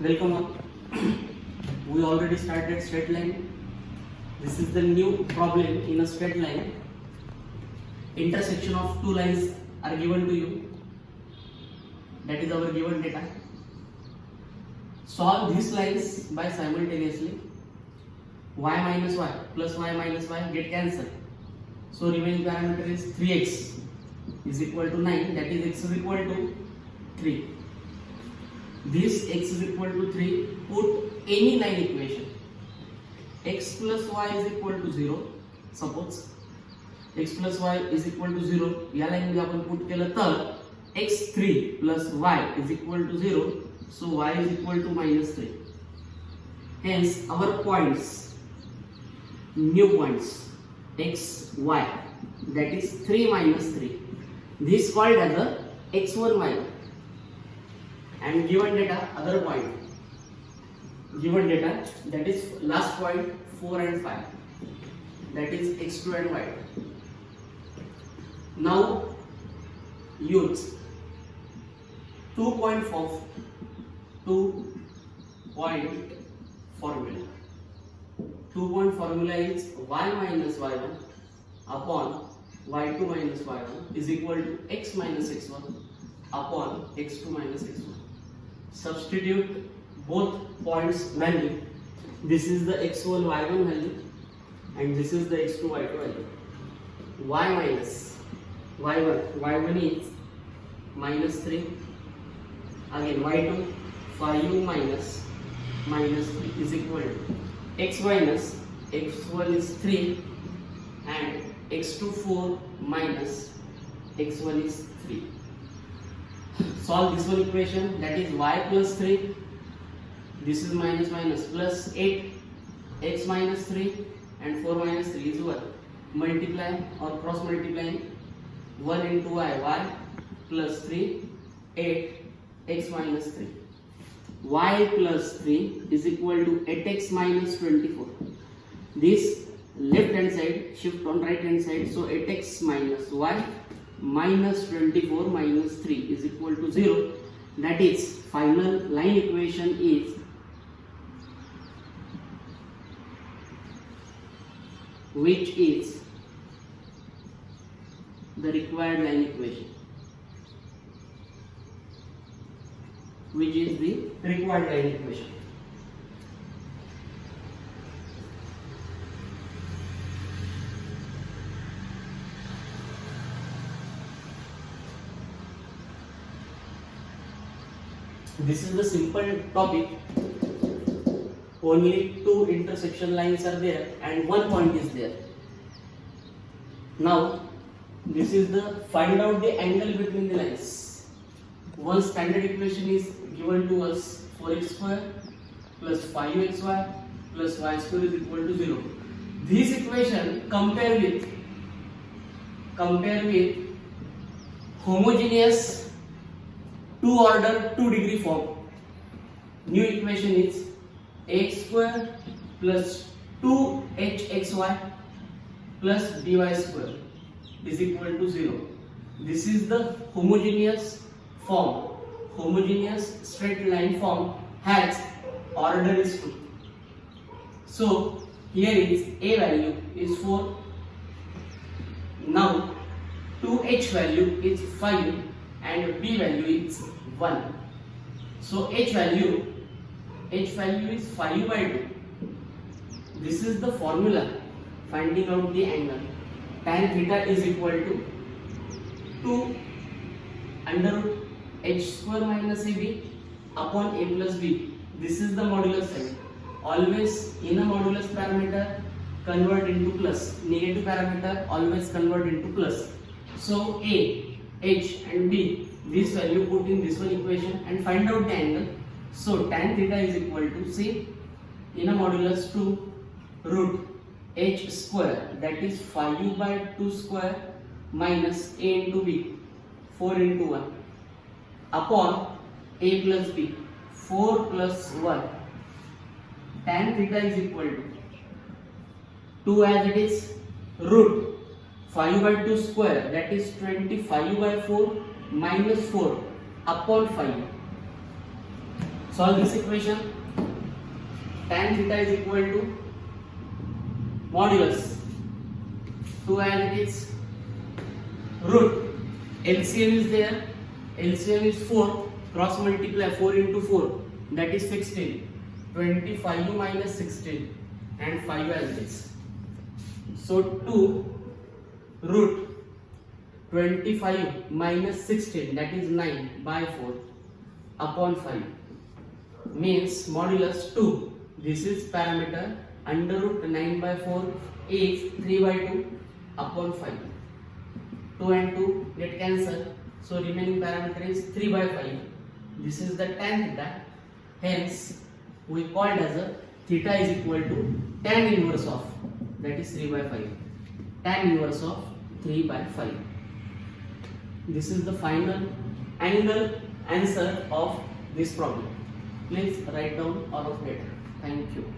Welcome all. We already started straight line. This is the new problem in a straight line. Intersection of two lines are given to you. That is our given data. Solve these lines by simultaneously. Y minus y plus y minus y get cancelled. So remaining parameter is 3x is equal to 9. That is x is equal to 3. This x is equal to 3. Put any line equation. X plus y is equal to 0. Suppose x plus y is equal to 0. या line मध्ये आपण put केलं तर x3 plus y is equal to 0. So y is equal to -3. Hence our points, new points, x, y, that is 3 minus 3. This called as a x1, y1. And given data, other point. Given data, that is last point 4 and 5. That is x2 and y2. Now use 2-point formula. 2-point formula is y minus y1 upon y2 minus y1 is equal to x minus x1 upon x2 minus x1. Substitute both points value. This is the x1 y1 value and this is the x2 y2 value. Y minus y1 is -3. Again y2 5 minus -3 is equal to x minus x1 is 3 and x2 4 minus x1 is 3. Solve this one equation, that is y plus 3, this is minus plus 8, x minus 3 and 4 minus 3 is 1. Multiply or cross multiply 1 into y plus 3, 8, x minus 3. Y plus 3 is equal to 8x minus 24. This left hand side shift on right hand side, so 8x minus y minus 24 minus 3 is equal to 0. That is final line equation is which is the required line equation. Which is the required line equation. This is the simple topic. Only two intersection lines are there and one point is there. Now this is the find out the angle between the lines. One standard equation is given to us, 4x square plus 5xy plus y square is equal to 0. This equation compare with homogeneous 2 order 2 degree form. New equation is x square plus 2hxy plus dy square is equal to 0. This is the homogeneous form. Homogeneous straight line form has order is 2. So here is a value is 4. Now 2h value is 5 and b value is 1. So h value is 5 by 2. This is the formula finding out the angle. Tan theta is equal to 2 under root h square minus ab upon a plus b. This is the modulus sign. Always in a modulus parameter convert into plus. Negative parameter always convert into plus. So a, h and b, this value put in this one equation and find out the angle. So tan theta is equal to, see, in a modulus 2 root h square, that is 5 by 2 square minus a into b, 4 into 1 upon a plus b, 4 plus 1. Tan theta is equal to 2 as it is root 5 by 2 square, that is 25 by 4 minus 4 upon 5. Solve this equation. Tan theta is equal to modulus 2 as it is root. LCM is there. LCM is 4. Cross multiply 4 into 4. That is 16. 25 minus 16 and 5 as it is. So 2 root 25 minus 16, that is 9 by 4 upon 5 means modulus 2. This is parameter under root 9 by 4 is 3 by 2 upon 5. 2 and 2 get cancelled. So remaining parameter is 3 by 5. This is the tan theta. Hence we called as a theta is equal to tan inverse of, that is 3 by 5. Tan inverse of 3 by 5. This is the final angle answer of this problem. Please write down all of it. Thank you.